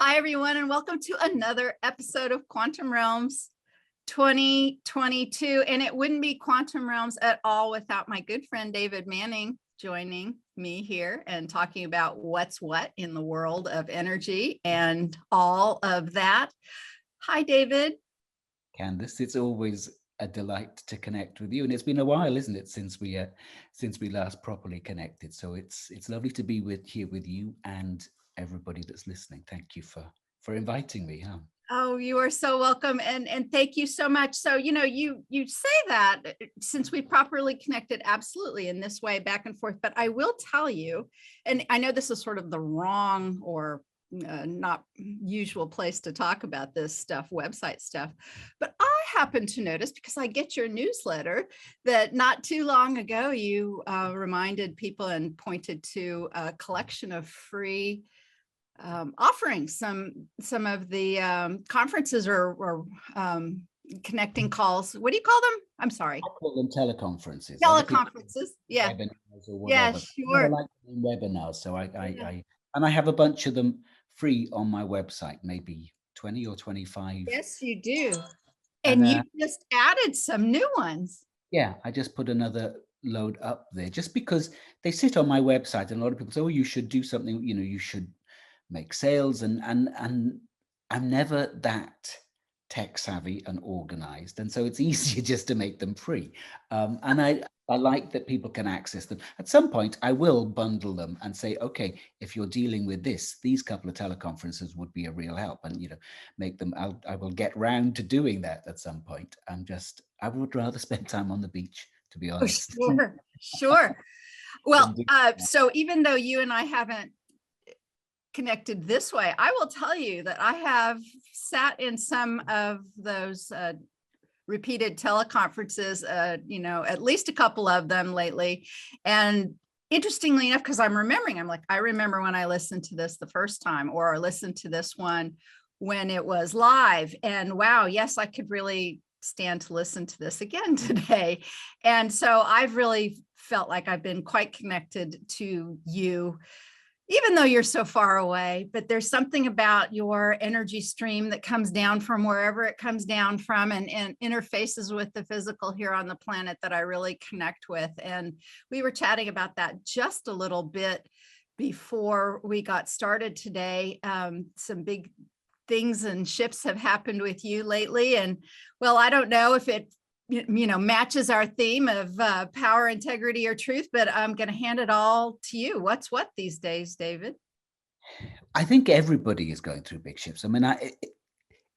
Hi, everyone, and welcome to another episode of Quantum Realms 2022. And it wouldn't be Quantum Realms at all without my good friend David Manning joining me here and talking about what's what in the world of energy and all of that. Hi, David. Candice, it's always a delight to connect with you, and it's been a while, isn't it, since we last properly connected. So it's lovely to be here with you and everybody that's listening. Thank you for inviting me. Huh? Oh, you are so welcome, and thank you so much. So, you say that since we properly connected, absolutely in this way, back and forth. But I will tell you, and I know this is sort of the wrong or not usual place to talk about this stuff, website stuff, but I happen to notice because I get your newsletter that not too long ago you reminded people and pointed to a collection of free offering some of the conferences or connecting calls. What do you call them? I'm sorry. I call them teleconferences. Other people Teleconferences. Yeah. webinars or Yeah, whatever. I sure. like webinars, so Yeah. I have a bunch of them free on my website, maybe 20 or 25. Yes, you do. And And you just added some new ones. yeah, I just put another load up there just because they sit on my website, and a lot of people say, "Oh, you should do something. You should make sales." And I'm never that tech savvy and organized, and so it's easier just to make them free. And I like that people can access them. At some point, I will bundle them and say, "Okay, if you're dealing with this, these couple of teleconferences would be a real help," and make them. I will get round to doing that at some point. I would rather spend time on the beach, to be Oh, honest. sure. Sure. Well, than do that. so even though you and I haven't connected this way, I will tell you that I have sat in some of those repeated teleconferences, at least a couple of them lately. And interestingly enough, because I'm like, I remember when I listened to this the first time, or I listened to this one when it was live. And wow, yes, I could really stand to listen to this again today. And so I've really felt like I've been quite connected to you even though you're so far away, but there's something about your energy stream that comes down from wherever it comes down from and interfaces with the physical here on the planet that I really connect with. And we were chatting about that just a little bit before we got started today. Some big things and shifts have happened with you lately. And well, I don't know if it matches our theme of power, integrity, or truth, but I'm going to hand it all to you. What's what these days, David? I think everybody is going through big shifts. I mean,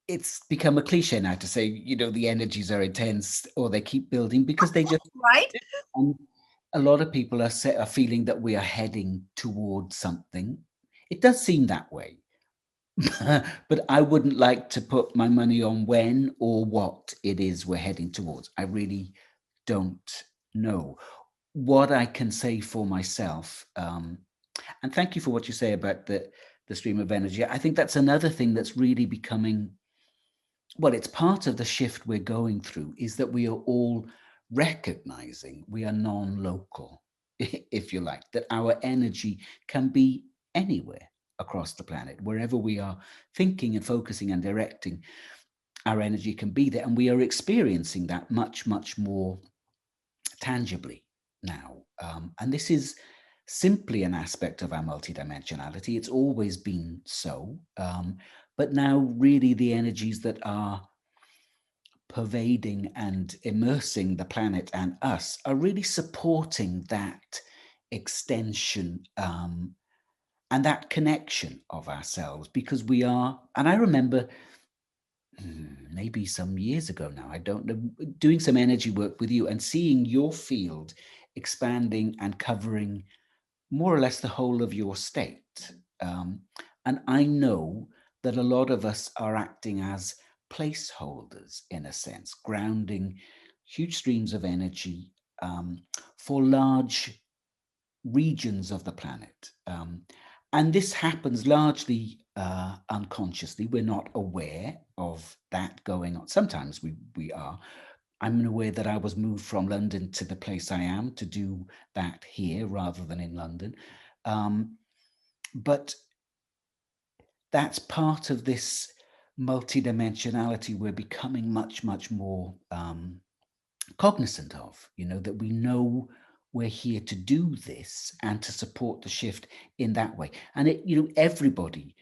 it's become a cliche now to say, the energies are intense or they keep building because they just, Right? and a lot of people are feeling that we are heading towards something. It does seem that way, but I wouldn't like to put my money on when or what it is we're heading towards. I really don't know. What I can say for myself, and thank you for what you say about the stream of energy. I think that's another thing that's really becoming, well, it's part of the shift we're going through, is that we are all recognizing we are non-local, if you like, that our energy can be anywhere across the planet, wherever we are thinking and focusing and directing, our energy can be there. And we are experiencing that much, much more tangibly now. And this is simply an aspect of our multidimensionality. It's always been so. But now, really, the energies that are pervading and immersing the planet and us are really supporting that extension and that connection of ourselves, because we are, and I remember maybe some years ago now, I don't know, doing some energy work with you and seeing your field expanding and covering more or less the whole of your state. And I know that a lot of us are acting as placeholders, in a sense, grounding huge streams of energy for large regions of the planet. And this happens largely unconsciously. We're not aware of that going on. Sometimes we are. I'm aware that I was moved from London to the place I am to do that here rather than in London. But that's part of this multidimensionality we're becoming much, much more cognizant of, that we know we're here to do this and to support the shift in that way. And everybody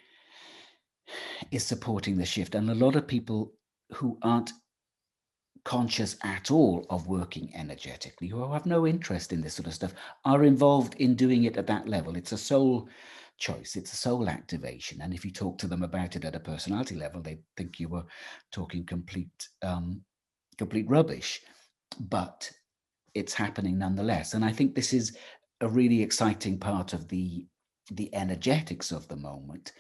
is supporting the shift. And a lot of people who aren't conscious at all of working energetically, who have no interest in this sort of stuff, are involved in doing it at that level. It's a soul choice, it's a soul activation. And if you talk to them about it at a personality level, they think you were talking complete rubbish, but it's happening nonetheless. And I think this is a really exciting part of the energetics of the moment,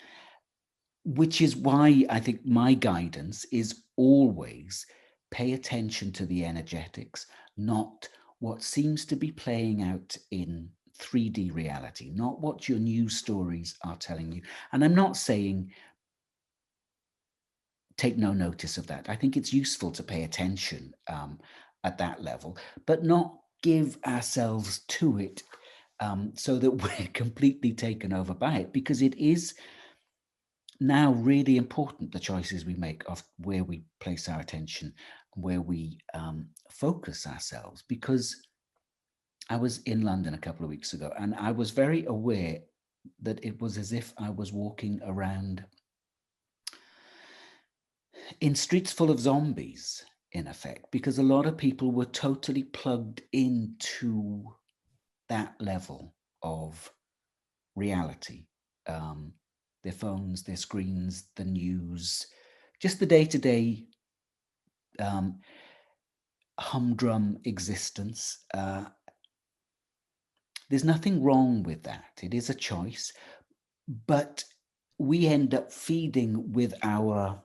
which is why I think my guidance is always pay attention to the energetics, not what seems to be playing out in 3D reality, not what your news stories are telling you. And I'm not saying take no notice of that. I think it's useful to pay attention at that level, but not give ourselves to it so that we're completely taken over by it, because it is now really important, the choices we make of where we place our attention, where we focus ourselves. Because I was in London a couple of weeks ago, and I was very aware that it was as if I was walking around in streets full of zombies, in effect, because a lot of people were totally plugged into that level of reality. Their phones, their screens, the news, just the day-to-day humdrum existence. There's nothing wrong with that. It is a choice, but we end up feeding with our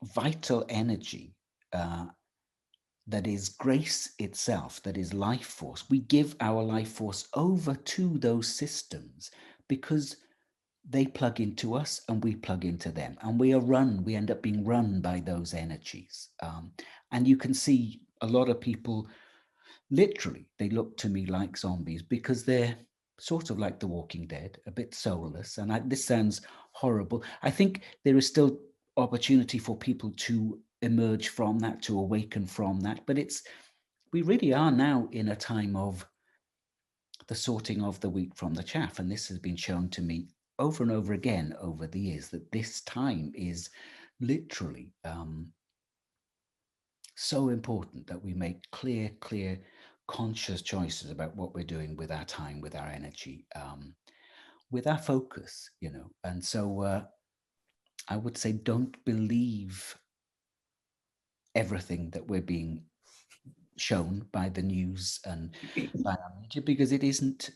vital energy that is grace itself, that is life force. We give our life force over to those systems because they plug into us and we plug into them, and we end up being run by those energies. And you can see a lot of people, literally, they look to me like zombies because they're sort of like The Walking Dead, a bit soulless. And this sounds horrible. I think there is still opportunity for people to emerge from that, to awaken from that. But we really are now in a time of the sorting of the wheat from the chaff. And this has been shown to me over and over again over the years, that this time is literally so important that we make clear, conscious choices about what we're doing with our time, with our energy, with our focus, And so I would say, don't believe everything that we're being shown by the news and by our media, because it isn't.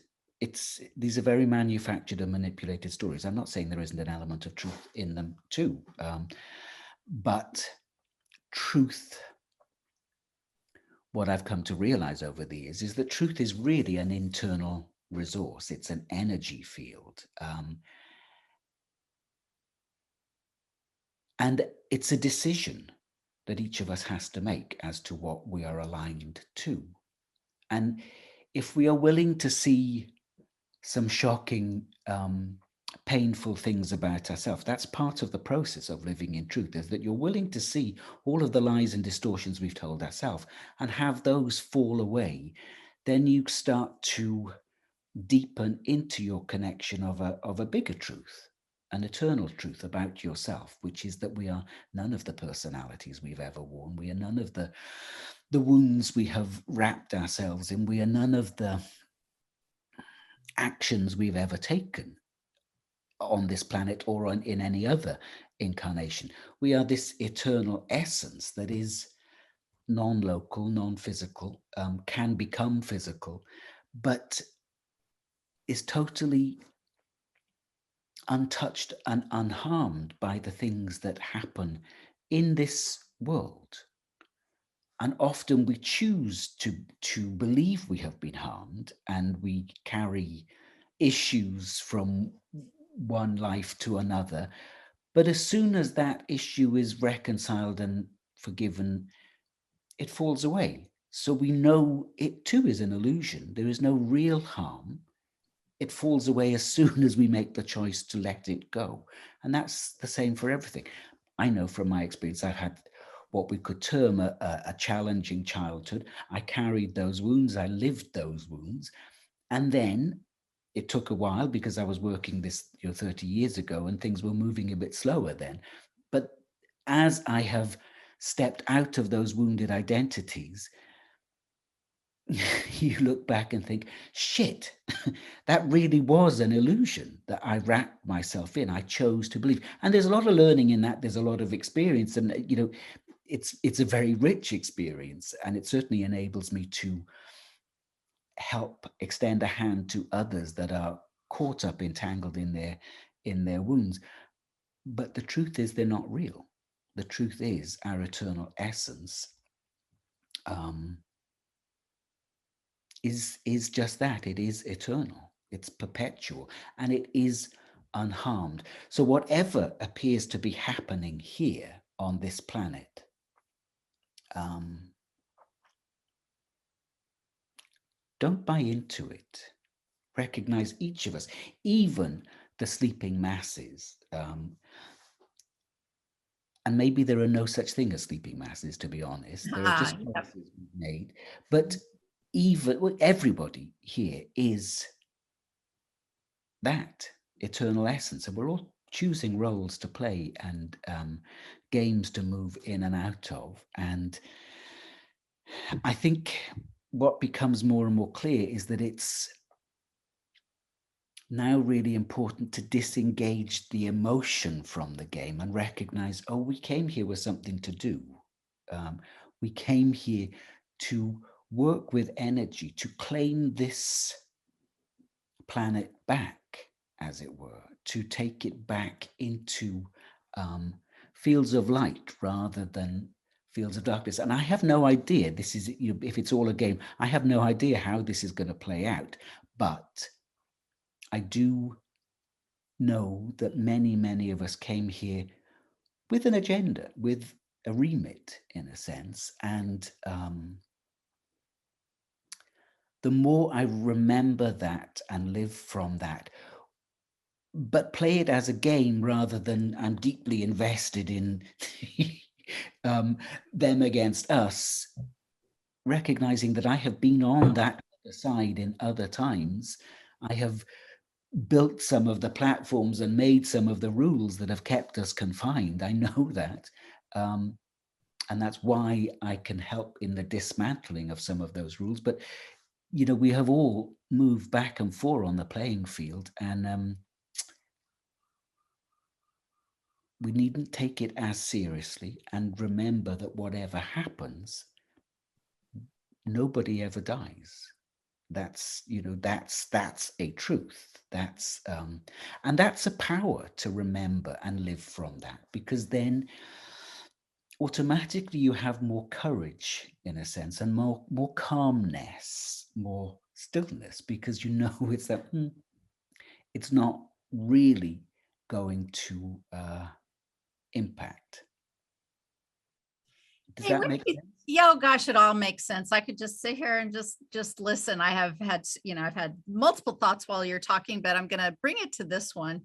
These are very manufactured and manipulated stories. I'm not saying there isn't an element of truth in them too, but truth, what I've come to realize over the years, is that truth is really an internal resource. It's an energy field. And it's a decision that each of us has to make as to what we are aligned to. And if we are willing to see some shocking, painful things about ourselves, that's part of the process of living in truth, is that you're willing to see all of the lies and distortions we've told ourselves and have those fall away. Then you start to deepen into your connection of a bigger truth, an eternal truth about yourself, which is that we are none of the personalities we've ever worn. We are none of the wounds we have wrapped ourselves in. We are none of the actions we've ever taken on this planet or in any other incarnation. We are this eternal essence that is non-local, non-physical, can become physical, but is totally untouched and unharmed by the things that happen in this world. And often we choose to believe we have been harmed, and we carry issues from one life to another. But as soon as that issue is reconciled and forgiven, it falls away. So we know it too is an illusion. There is no real harm. it falls away as soon as we make the choice to let it go. And that's the same for everything. I know from my experience, I've had what we could term a challenging childhood. I carried those wounds, I lived those wounds. And then it took a while because I was working this 30 years ago and things were moving a bit slower then. But as I have stepped out of those wounded identities, you look back and think, shit, that really was an illusion that I wrapped myself in. I chose to believe. And there's a lot of learning in that. There's a lot of experience. And, it's a very rich experience. And it certainly enables me to help extend a hand to others that are caught up, entangled in their wounds. But the truth is they're not real. The truth is our eternal essence is just that. It is eternal, it's perpetual, and it is unharmed. So whatever appears to be happening here on this planet, don't buy into it. Recognize each of us, even the sleeping masses. And maybe there are no such thing as sleeping masses, to be honest. There are just choices we've made. But everybody here is that eternal essence. And we're all choosing roles to play and games to move in and out of. And I think what becomes more and more clear is that it's now really important to disengage the emotion from the game and recognize, oh, we came here with something to do. We came here to work with energy, to claim this planet back, as it were, to take it back into fields of light rather than fields of darkness. And I have no idea, this is, if it's all a game, I have no idea how this is going to play out. But I do know that many, many of us came here with an agenda, with a remit, in a sense. And the more I remember that and live from that, but play it as a game rather than I'm deeply invested in them against us, recognizing that I have been on that other side in other times. I have built some of the platforms and made some of the rules that have kept us confined. I know that. And that's why I can help in the dismantling of some of those rules. But, we have all moved back and forth on the playing field, and we needn't take it as seriously, and remember that whatever happens, nobody ever dies. That's a truth. That's and that's a power to remember and live from that, because then automatically you have more courage, in a sense, and more calmness, more stillness, because it's that it's not really going to impact. Does that make sense? Yeah, oh gosh, it all makes sense. I could just sit here and just listen. I have had, I've had multiple thoughts while you're talking, but I'm going to bring it to this one.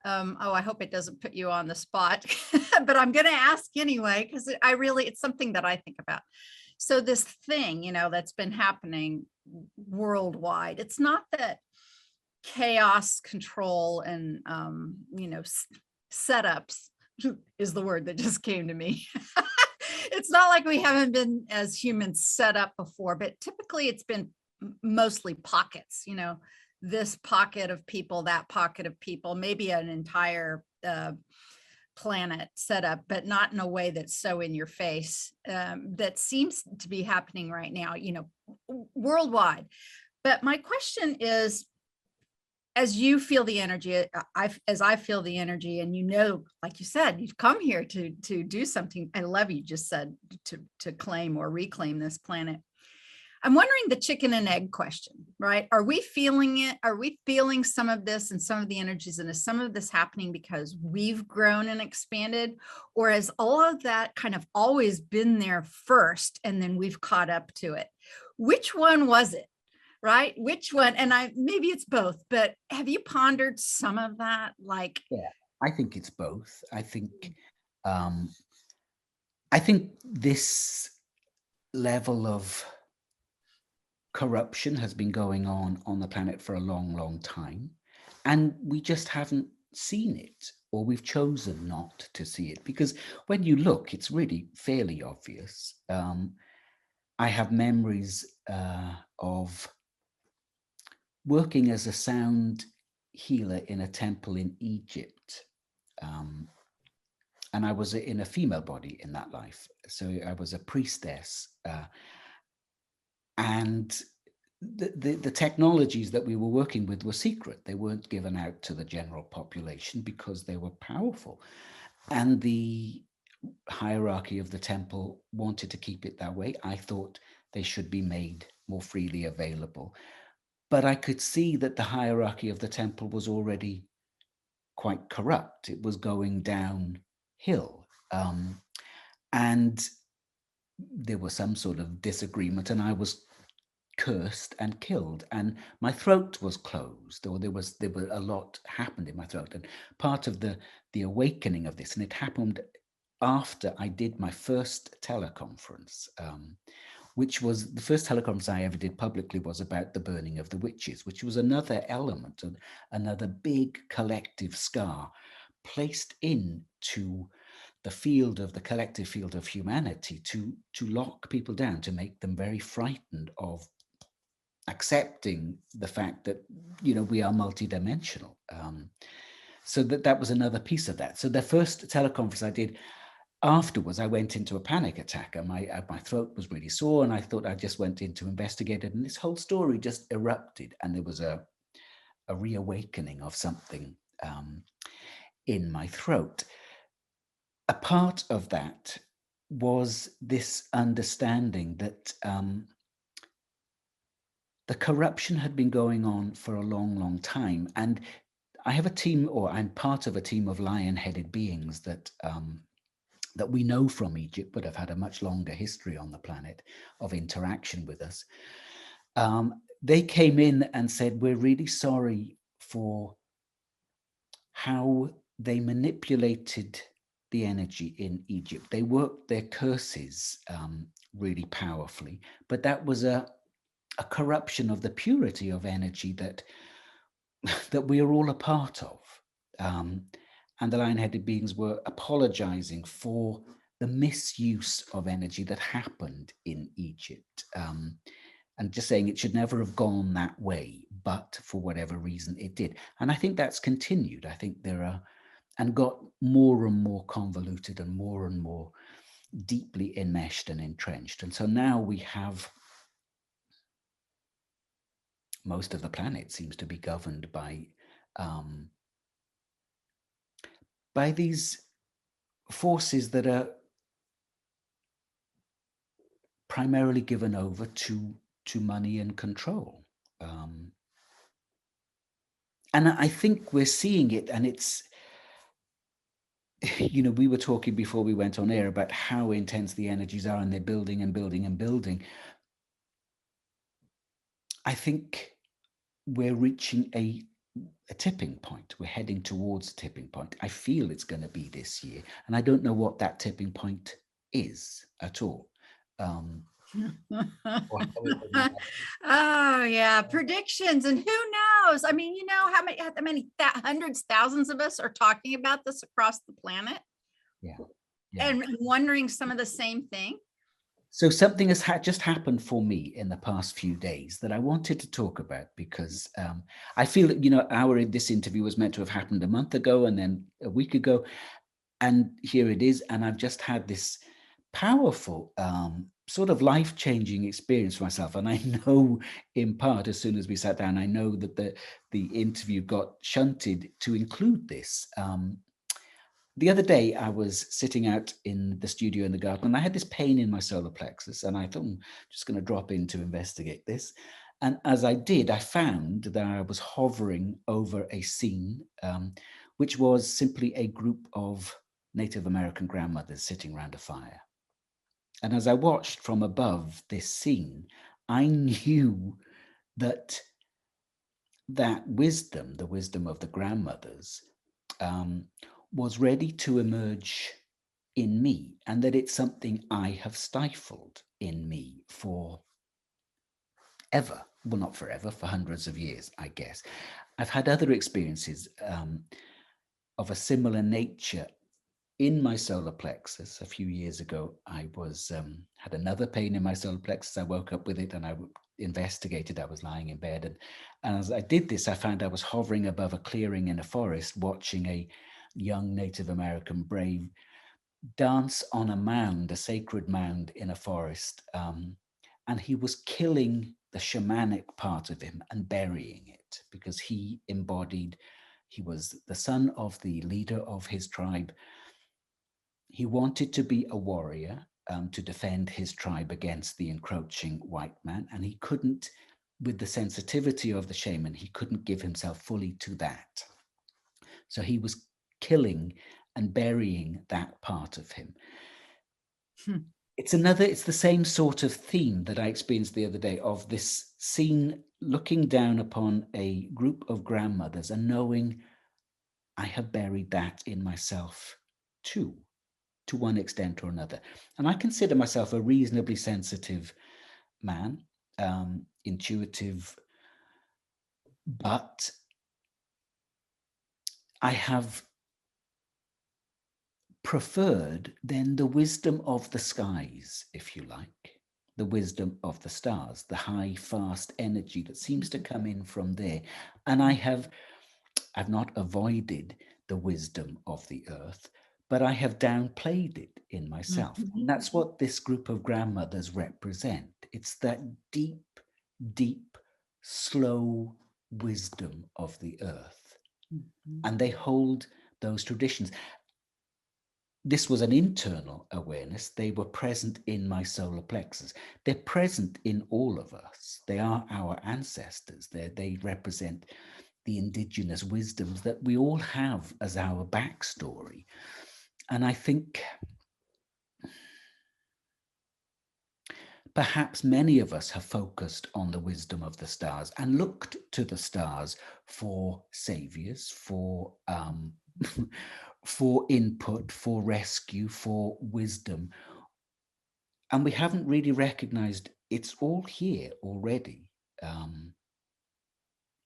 I hope it doesn't put you on the spot, but I'm going to ask anyway, because it's something that I think about. So this thing, that's been happening worldwide, it's not that chaos, control, and, setups is the word that just came to me. It's not like we haven't been as humans set up before, but typically it's been mostly pockets, this pocket of people, that pocket of people, maybe an entire planet set up, but not in a way that's so in your face. That seems to be happening right now, worldwide. But my question is, as you feel the energy, as I feel the energy, and like you said, you've come here to do something. I love you just said to claim or reclaim this planet. I'm wondering the chicken and egg question, right? Are we feeling it? Are we feeling some of this and some of the energies, and is some of this happening because we've grown and expanded, or has all of that kind of always been there first and then we've caught up to it? Which one was it? right? Which one? And maybe it's both, but have you pondered some of that? Like, Yeah, I think it's both. Um, I think this level of corruption has been going on the planet for a long, long time, and we just haven't seen it, or we've chosen not to see it, because when you look, it's really fairly obvious. I have memories of working as a sound healer in a temple in Egypt. And I was in a female body in that life. So I was a priestess. And the technologies that we were working with were secret. They weren't given out to the general population because they were powerful. And the hierarchy of the temple wanted to keep it that way. I thought they should be made more freely available. But I could see that the hierarchy of the temple was already quite corrupt. It was going downhill. And there was some sort of disagreement, and I was cursed and killed, and my throat was closed, or there was a lot happened in my throat. And part of the awakening of this, and it happened after I did my first teleconference, which was the first teleconference I ever did publicly, was about the burning of the witches, which was another element of another big collective scar placed into the collective field of humanity to lock people down, to make them very frightened of accepting the fact that, we are multidimensional. So that was another piece of that. So the first teleconference I did, afterwards, I went into a panic attack, and my throat was really sore, and I thought I just went in to investigate it, and this whole story just erupted, and there was a reawakening of something in my throat. A part of that was this understanding that the corruption had been going on for a long, long time. And I have a team, or I'm part of a team of lion-headed beings that we know from Egypt, but have had a much longer history on the planet of interaction with us. They came in and said, we're really sorry for how they manipulated the energy in Egypt. They worked their curses really powerfully, but that was a corruption of the purity of energy that we are all a part of. And the lion-headed beings were apologizing for the misuse of energy that happened in Egypt, and just saying it should never have gone that way, but for whatever reason it did. And I think that's continued. I think there are, and got more and more convoluted and more deeply enmeshed and entrenched. And so now we have, most of the planet seems to be governed by these forces that are primarily given over to money and control. And I think we're seeing it, and it's, we were talking before we went on air about how intense the energies are, and they're building and building and building. I think we're reaching a tipping point. We're heading towards a tipping point. I feel it's going to be this year, and I don't know what that tipping point is at all. Oh yeah, predictions, and who knows? I mean, how many hundreds, thousands of us are talking about this across the planet, Yeah. and wondering some of the same thing. So something has just happened for me in the past few days that I wanted to talk about, because I feel that this interview was meant to have happened a month ago, and then a week ago, and here it is. And I've just had this powerful sort of life-changing experience for myself. And I know, in part, as soon as we sat down, I know that the interview got shunted to include this. The other day, I was sitting out in the studio in the garden, and I had this pain in my solar plexus, and I thought, I'm just going to drop in to investigate this. And as I did, I found that I was hovering over a scene, which was simply a group of Native American grandmothers sitting around a fire. And as I watched from above this scene, I knew that that wisdom, the wisdom of the grandmothers, was ready to emerge in me, and that it's something I have stifled in me for ever. Well, not forever, for hundreds of years, I guess. I've had other experiences of a similar nature in my solar plexus. A few years ago, I was had another pain in my solar plexus. I woke up with it, and I investigated. I was lying in bed, and as I did this, I found I was hovering above a clearing in a forest, watching a young Native American brave dance on a mound, a sacred mound in a forest, and he was killing the shamanic part of him and burying it, because he embodied. He was the son of the leader of his tribe. He wanted to be a warrior, to defend his tribe against the encroaching white man, and he couldn't, with the sensitivity of the shaman, he couldn't give himself fully to that. So he was killing and burying that part of him. It's the same sort of theme that I experienced the other day, of this scene looking down upon a group of grandmothers and knowing I have buried that in myself too, to one extent or another. And I consider myself a reasonably sensitive man, intuitive, but I have preferred then the wisdom of the skies, if you like, the wisdom of the stars, the high, fast energy that seems to come in from there. And I've not avoided the wisdom of the earth, but I have downplayed it in myself. And that's what this group of grandmothers represent. It's that deep, deep, slow wisdom of the earth. And they hold those traditions. This was an internal awareness. They were present in my solar plexus. They're present in all of us. They are our ancestors. They represent the indigenous wisdoms that we all have as our backstory. And I think perhaps many of us have focused on the wisdom of the stars and looked to the stars for saviors, for for input, for rescue, for wisdom. And we haven't really recognized it's all here already,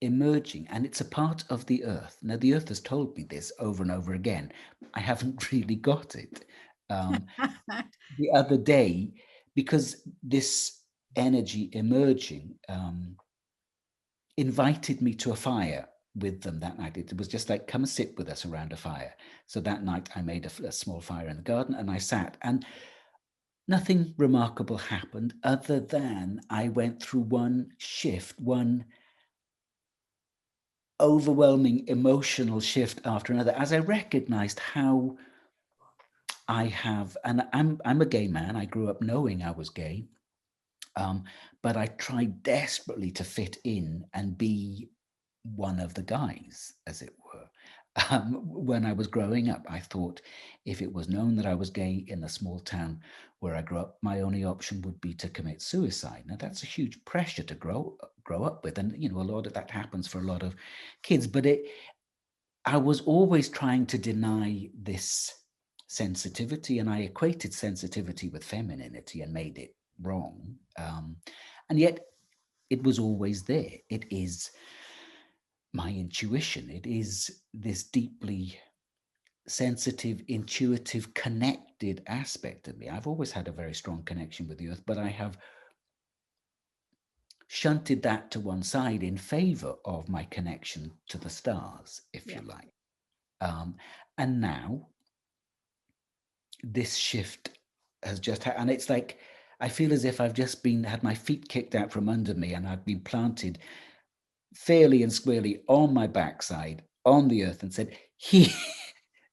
emerging, and it's a part of the earth. Now, the earth has told me this over and over again. I haven't really got it. The other day, because this energy emerging invited me to a fire with them that night. It was just like, come and sit with us around a fire. So that night I made a small fire in the garden, and I sat, and nothing remarkable happened other than I went through one shift, one overwhelming emotional shift after another, as I recognized how I have, and I'm a gay man. I grew up knowing I was gay, but I tried desperately to fit in and be one of the guys, as it were. When I was growing up, I thought if it was known that I was gay in a small town where I grew up, my only option would be to commit suicide. Now, that's a huge pressure to grow up with, and a lot of that happens for a lot of kids. But I was always trying to deny this sensitivity, and I equated sensitivity with femininity and made it wrong. And yet, it was always there. It is my intuition. It is this deeply sensitive, intuitive, connected aspect of me. I've always had a very strong connection with the earth, but I have shunted that to one side in favor of my connection to the stars, if you like. And now this shift has just happened. And it's like, I feel as if I've just had my feet kicked out from under me, and I've been planted fairly and squarely on my backside on the earth and said, here,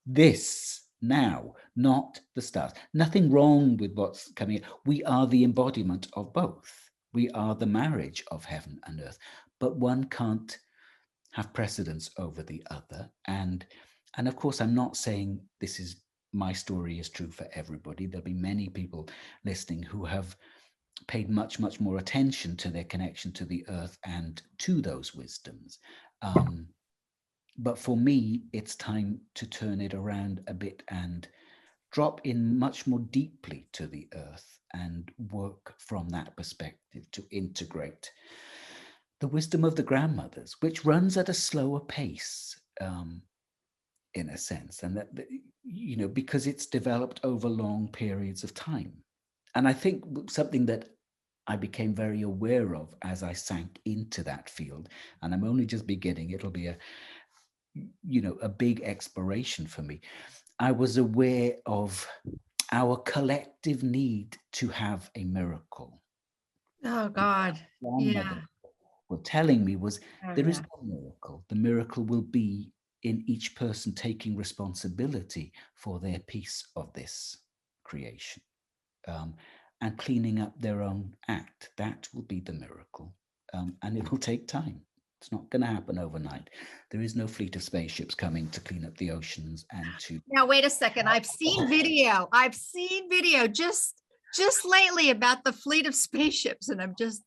this now, not the stars. Nothing wrong with what's coming. We are the embodiment of both. We are the marriage of heaven and earth, but one can't have precedence over the other. And of course, I'm not saying my story is true for everybody. There'll be many people listening who have paid much, much more attention to their connection to the earth and to those wisdoms. But for me, it's time to turn it around a bit and drop in much more deeply to the earth and work from that perspective to integrate the wisdom of the grandmothers, which runs at a slower pace, in a sense, and that, because it's developed over long periods of time. And I think something that I became very aware of as I sank into that field, and I'm only just beginning, it'll be a big exploration for me. I was aware of our collective need to have a miracle. Oh God. Yeah. Were telling me was Oh, there is yeah. no miracle. The miracle will be in each person taking responsibility for their piece of this creation, and cleaning up their own act. That will be the miracle, and it will take time. It's not going to happen overnight. There is no fleet of spaceships coming to clean up the oceans and to. Now, wait a second. I've seen video just lately about the fleet of spaceships, and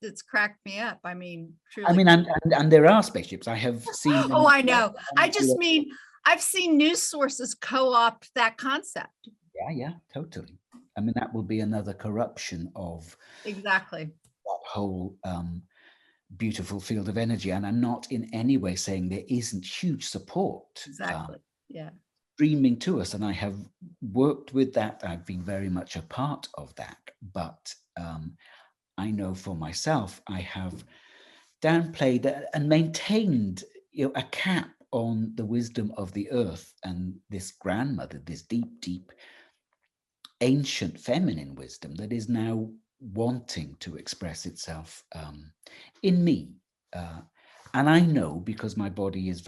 it's cracked me up. I mean, truly. I mean, and there are spaceships. I have seen. Oh, I know. I just mean, I've seen news sources co-opt that concept. Yeah, totally. I mean, that will be another corruption of exactly that whole beautiful field of energy. And I'm not in any way saying there isn't huge support. Exactly. Yeah. Streaming to us, and I have worked with that. I've been very much a part of that, but I know for myself, I have downplayed and maintained a cap on the wisdom of the earth and this grandmother, this deep ancient feminine wisdom that is now wanting to express itself in me. And I know, because my body is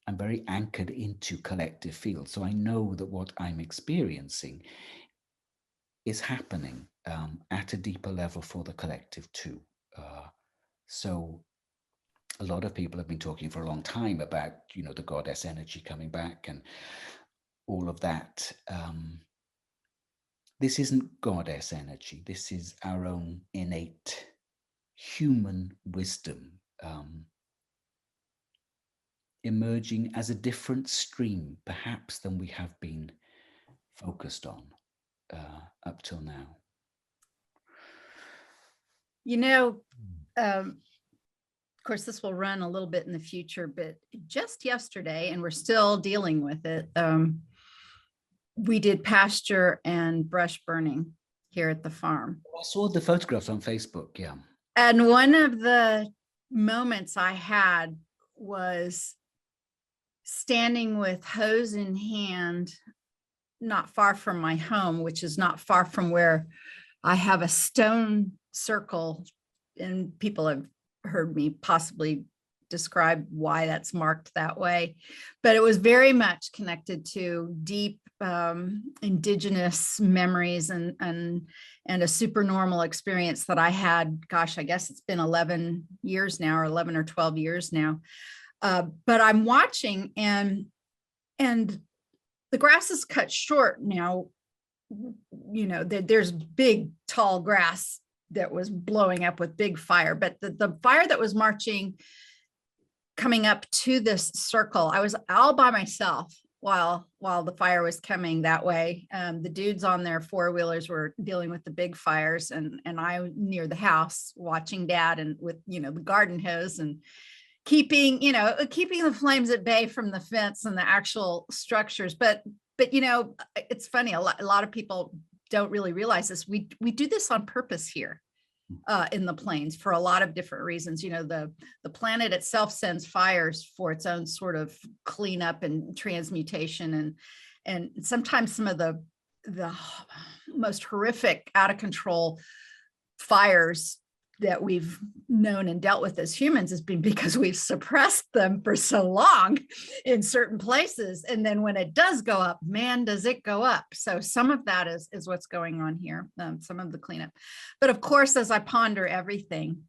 I'm very anchored into collective field. So I know that what I'm experiencing is happening at a deeper level for the collective too. So a lot of people have been talking for a long time about, the goddess energy coming back and all of that. This isn't goddess energy. This is our own innate human wisdom emerging as a different stream, perhaps, than we have been focused on up till now. Of course, this will run a little bit in the future, but just yesterday, and we're still dealing with it, we did pasture and brush burning here at the farm. I saw the photographs on Facebook, yeah. And one of the moments I had was standing with hose in hand, not far from my home, which is not far from where I have a stone circle, and people have heard me possibly describe why that's marked that way, but it was very much connected to deep indigenous memories and a supernormal experience that I had. Gosh, I guess it's been 11 years now, or 11 or 12 years now. But I'm watching, and the grass is cut short now. There's big, tall grass that was blowing up with big fire, but the fire that was coming up to this circle, I was all by myself while the fire was coming that way. The dudes on their four-wheelers were dealing with the big fires, and I near the house watching Dad, and with the garden hose, and keeping the flames at bay from the fence and the actual structures. But it's funny, a lot of people don't really realize this. We do this on purpose here in the plains for a lot of different reasons. The planet itself sends fires for its own sort of cleanup and transmutation, and sometimes some of the most horrific, out of control fires that we've known and dealt with as humans has been because we've suppressed them for so long in certain places. And then when it does go up, man, does it go up. So some of that is what's going on here, some of the cleanup. But of course, as I ponder everything,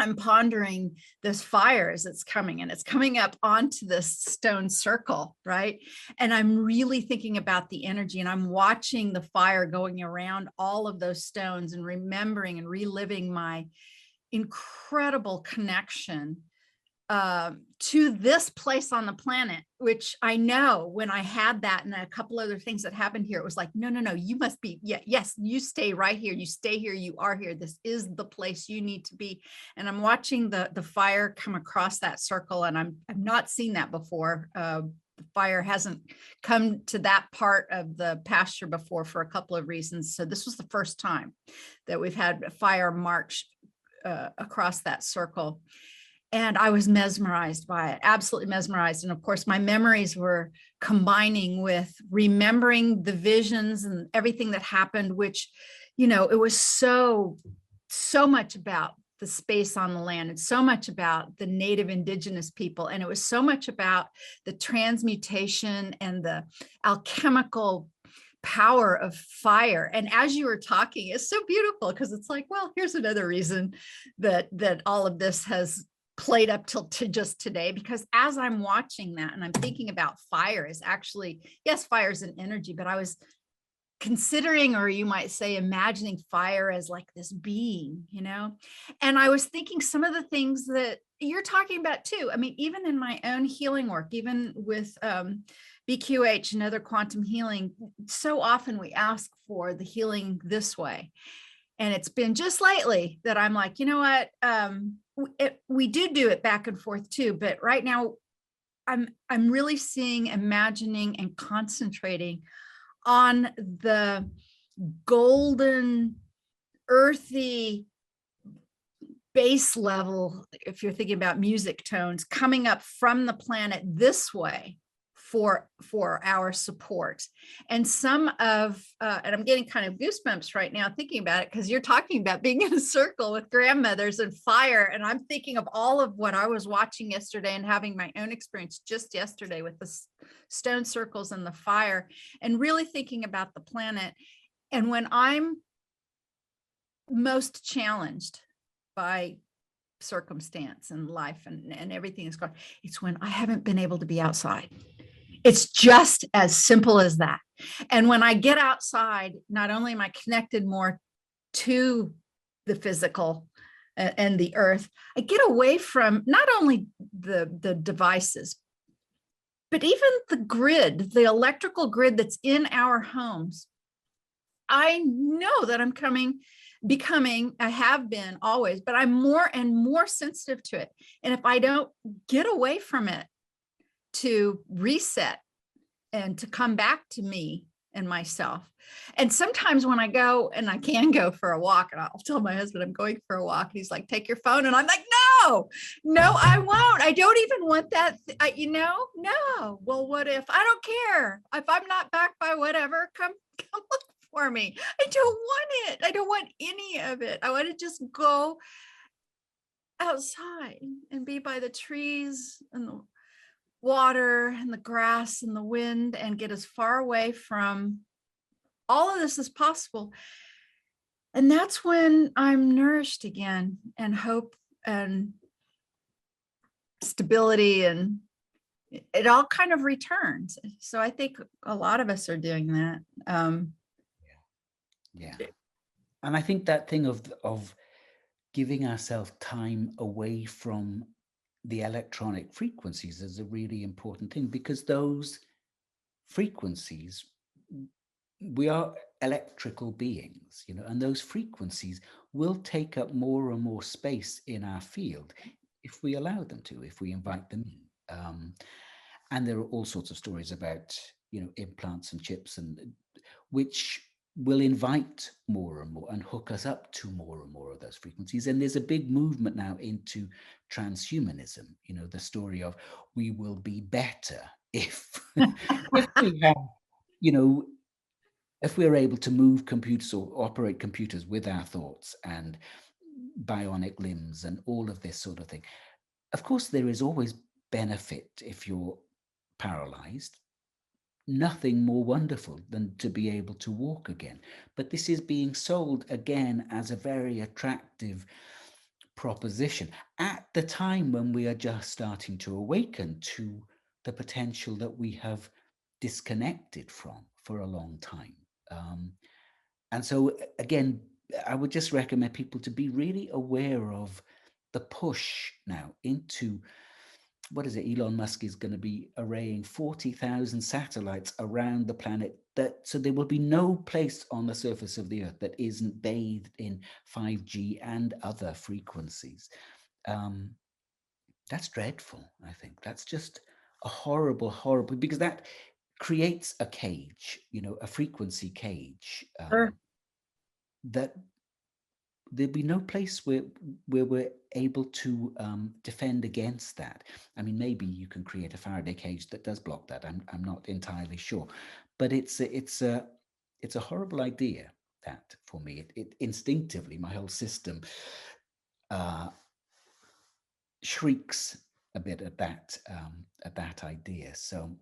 I'm pondering this fire as it's coming, and it's coming up onto this stone circle, right? And I'm really thinking about the energy, and I'm watching the fire going around all of those stones and remembering and reliving my incredible connection to this place on the planet, which I know when I had that and a couple other things that happened here, it was like, no, you must be, yes, you stay right here. You stay here. You are here. This is the place you need to be. And I'm watching the fire come across that circle, and I've not seen that before. The fire hasn't come to that part of the pasture before for a couple of reasons. So this was the first time that we've had fire march across that circle. And I was mesmerized by it, absolutely mesmerized. And of course, my memories were combining with remembering the visions and everything that happened, which, it was so much about the space on the land, and so much about the native indigenous people. And it was so much about the transmutation and the alchemical power of fire. And as you were talking, it's so beautiful, because it's like, well, here's another reason that all of this has played up till to just today, because as I'm watching that and I'm thinking about fire is actually, yes, fire is an energy, but I was considering, or you might say, imagining fire as like this being, and I was thinking some of the things that you're talking about too. I mean, even in my own healing work, even with BQH and other quantum healing, so often we ask for the healing this way. And it's been just lately that I'm like, you know what? We do it back and forth too, but right now I'm really seeing, imagining, and concentrating on the golden, earthy base level, if you're thinking about music tones coming up from the planet this way for our support. And some of, and I'm getting kind of goosebumps right now thinking about it, because you're talking about being in a circle with grandmothers and fire. And I'm thinking of all of what I was watching yesterday and having my own experience just yesterday with the stone circles and the fire, and really thinking about the planet. And when I'm most challenged by circumstance and life and everything is going, it's when I haven't been able to be outside. It's just as simple as that. And when I get outside, not only am I connected more to the physical and the earth, I get away from not only the devices, but even the grid, the electrical grid that's in our homes. I know that I'm becoming, I have been always, but I'm more and more sensitive to it. And if I don't get away from it to reset and to come back to me and myself. And sometimes when I go, and I can go for a walk, and I'll tell my husband I'm going for a walk, and he's like, take your phone. And I'm like, no, I won't. I don't even want that. No. Well, what if? I don't care. If I'm not back by whatever, come look for me. I don't want it. I don't want any of it. I want to just go outside and be by the trees and the water and the grass and the wind, and get as far away from all of this as possible. And that's when I'm nourished again, and hope and stability, and it all kind of returns. So I think a lot of us are doing that. Yeah. And I think that thing of giving ourselves time away from the electronic frequencies is a really important thing, because those frequencies, we are electrical beings, and those frequencies will take up more and more space in our field if we allow them to, if we invite them in. And there are all sorts of stories about, implants and chips, and which will invite more and more and hook us up to more and more of those frequencies. And there's a big movement now into transhumanism, the story of we will be better if we have, if we're able to move computers or operate computers with our thoughts and bionic limbs and all of this sort of thing. Of course, there is always benefit if you're paralyzed. Nothing more wonderful than to be able to walk again. But this is being sold again as a very attractive proposition at the time when we are just starting to awaken to the potential that we have disconnected from for a long time. And so again, I would just recommend people to be really aware of the push now into, what is it? Elon Musk is going to be arraying 40,000 satellites around the planet, so there will be no place on the surface of the earth that isn't bathed in 5G and other frequencies. That's dreadful. I think that's just a horrible, because that creates a cage, a frequency cage, Sure. that there'd be no place where we're able to defend against that. I mean, maybe you can create a Faraday cage that does block that. I'm not entirely sure, but it's a horrible idea. That for me, it instinctively, my whole system shrieks a bit at that idea. So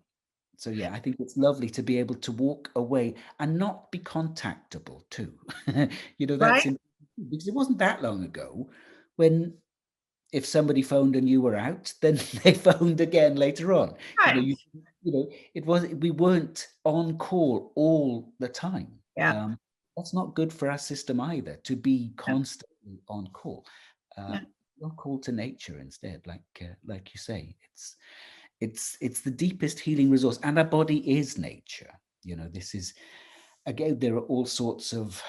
yeah, I think it's lovely to be able to walk away and not be contactable too. That's Right. because it wasn't that long ago when if somebody phoned and you were out, then they phoned again later on. Right. We weren't on call all the time. Yeah. That's not good for our system either, to be Yeah. constantly on call. Yeah. On call to nature instead, like you say. It's the deepest healing resource, and our body is nature. This is, again, there are all sorts of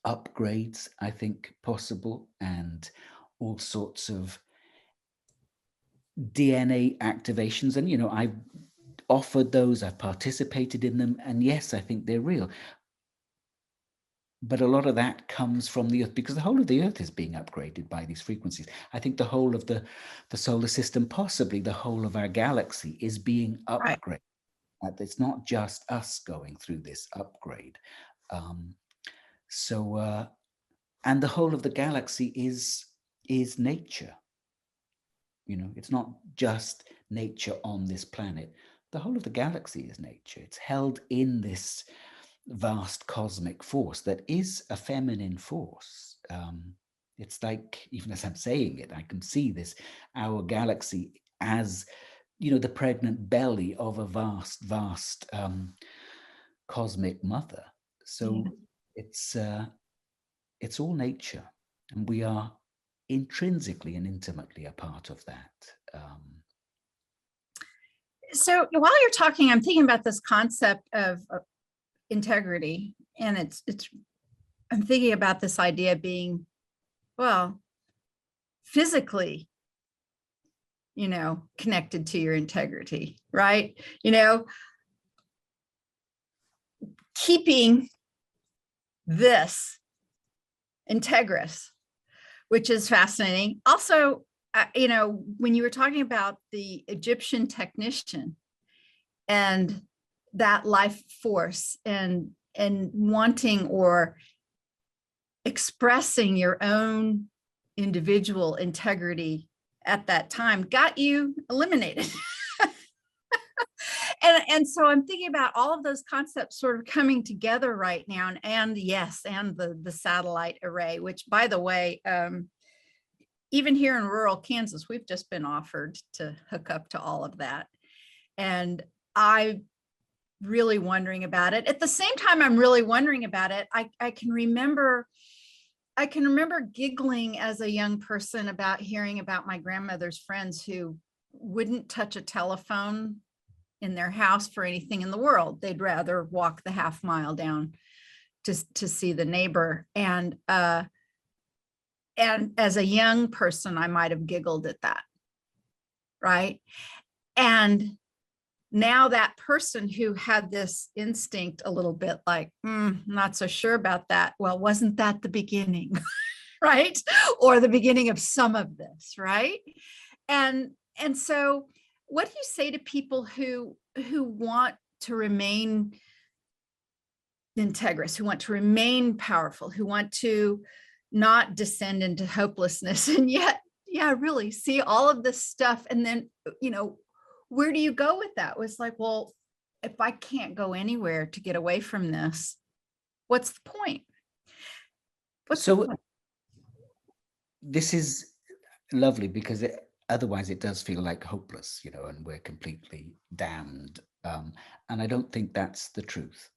upgrades, I think, possible, and all sorts of DNA activations. And, I've offered those, I've participated in them, and yes, I think they're real. But a lot of that comes from the earth, because the whole of the earth is being upgraded by these frequencies. I think the whole of the solar system, possibly the whole of our galaxy, is being Right. upgraded. It's not just us going through this upgrade. And the whole of the galaxy is nature. It's not just nature on this planet. The whole of the galaxy is nature. It's held in this vast cosmic force that is a feminine force. It's like, even as I'm saying it, I can see our galaxy as, the pregnant belly of a vast, vast cosmic mother. So it's all nature, and we are intrinsically and intimately a part of that. So while you're talking, I'm thinking about this concept of integrity, and I'm thinking about this idea being, well, physically, connected to your integrity, right? Keeping this integrous, which is fascinating. Also, when you were talking about the Egyptian technician and that life force and wanting or expressing your own individual integrity at that time got you eliminated. And so I'm thinking about all of those concepts sort of coming together right now, and the satellite array, which, by the way, even here in rural Kansas, we've just been offered to hook up to all of that. And I'm really wondering about it. At the same time, I'm really wondering about it. I can remember giggling as a young person about hearing about my grandmother's friends who wouldn't touch a telephone in their house for anything in the world. They'd rather walk the half mile down to see the neighbor. And as a young person, I might have giggled at that, right? And now that person who had this instinct a little bit like, not so sure about that. Well, wasn't that the beginning, right? Or the beginning of some of this, right? And so what do you say to people who want to remain integrous, who want to remain powerful, who want to not descend into hopelessness, and yet, really see all of this stuff? And then, where do you go with that? It was like, well, if I can't go anywhere to get away from this, what's the point? this is lovely because otherwise it does feel like hopeless, and we're completely damned. And I don't think that's the truth.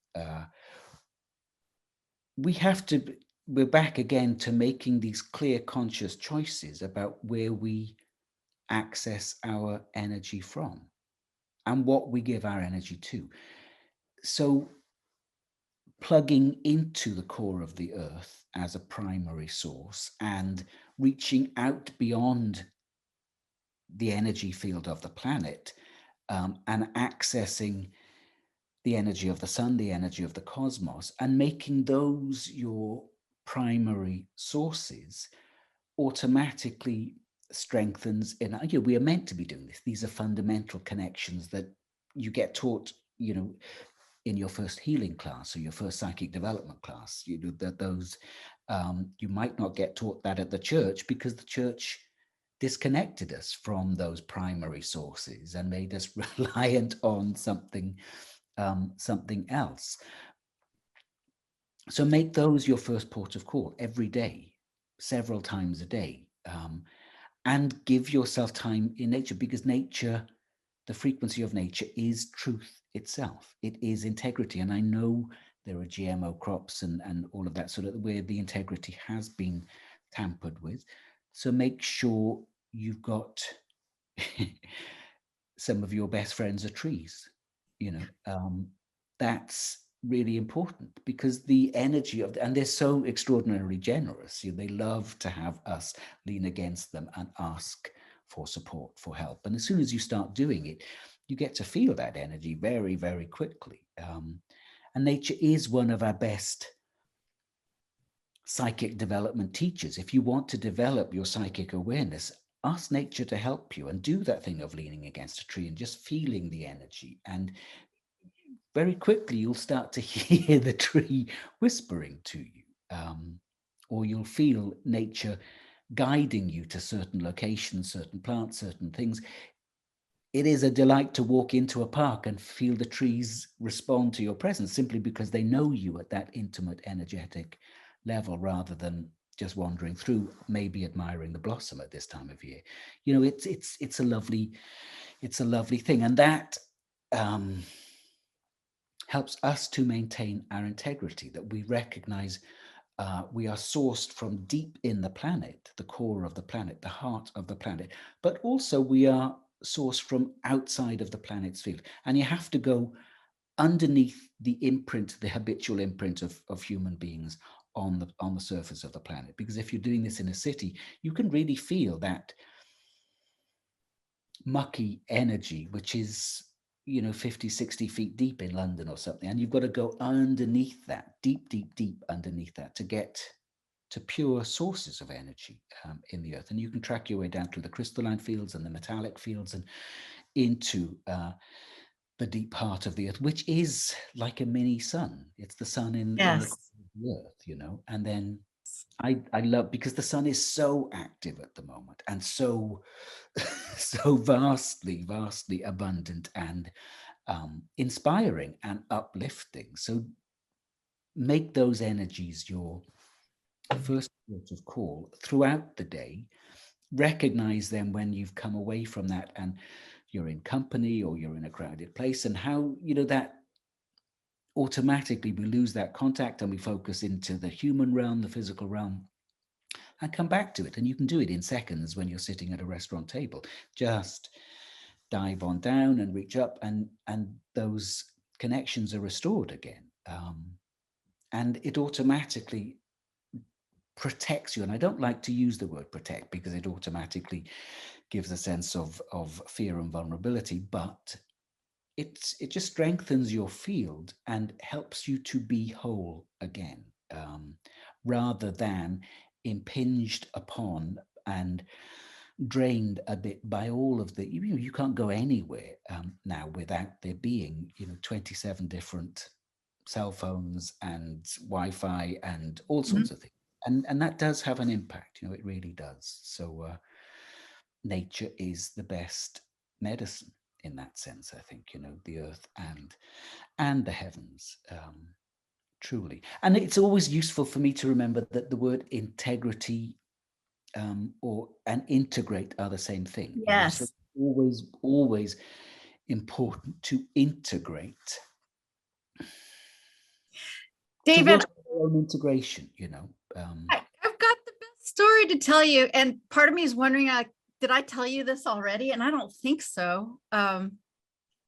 We have to, we're back again to making these clear, conscious choices about where we access our energy from and what we give our energy to. So plugging into the core of the earth as a primary source and reaching out beyond the energy field of the planet, and accessing the energy of the sun, the energy of the cosmos, and making those your primary sources automatically strengthens we are meant to be doing this. These are fundamental connections that you get taught, in your first healing class or your first psychic development class. That those you might not get taught that at the church because the church disconnected us from those primary sources and made us reliant on something else. So make those your first port of call every day, several times a day, and give yourself time in nature, because nature, the frequency of nature is truth itself. It is integrity. And I know there are GMO crops and all of that sort of where the integrity has been tampered with. So make sure you've got some of your best friends are trees. That's really important because the energy and they're so extraordinarily generous. They love to have us lean against them and ask for support, for help. And as soon as you start doing it, you get to feel that energy very, very quickly. And nature is one of our best psychic development teachers. If you want to develop your psychic awareness, ask nature to help you and do that thing of leaning against a tree and just feeling the energy. And very quickly, you'll start to hear the tree whispering to you, or you'll feel nature guiding you to certain locations, certain plants, certain things. It is a delight to walk into a park and feel the trees respond to your presence simply because they know you at that intimate, energetic level, rather than just wandering through, maybe admiring the blossom at this time of year. It's a lovely thing, and that helps us to maintain our integrity. That we recognize we are sourced from deep in the planet, the core of the planet, the heart of the planet, but also we are sourced from outside of the planet's field. And you have to go underneath the imprint, the habitual imprint of human beings on the surface of the planet. Because if you're doing this in a city, you can really feel that mucky energy, which is 50, 60 feet deep in London or something. And you've got to go underneath that, deep, deep, deep underneath that, to get to pure sources of energy in the earth. And you can track your way down through the crystalline fields and the metallic fields and into the deep heart of the earth, which is like a mini sun. It's the sun in the Yes. earth, and then I love, because the sun is so active at the moment and so so vastly abundant and inspiring and uplifting. So make those energies your first port of call throughout the day. Recognize them when you've come away from that and you're in company or you're in a crowded place, and how that automatically we lose that contact and we focus into the human realm, the physical realm, and come back to it. And you can do it in seconds when you're sitting at a restaurant table. Just dive on down and reach up, and those connections are restored again. And it automatically protects you. And I don't like to use the word protect because it automatically gives a sense of fear and vulnerability, but it just strengthens your field and helps you to be whole again, rather than impinged upon and drained a bit by all of the, you can't go anywhere now without there being 27 different cell phones and Wi-Fi and all sorts of things, and that does have an impact. It really does. So nature is the best medicine in that sense, I think. The earth and the heavens, truly. And it's always useful for me to remember that the word integrity and integrate are the same thing. So Yes. always important to integrate. To David, work on your own integration, I've got the best story to tell you. And part of me is wondering, did I tell you this already? And I don't think so.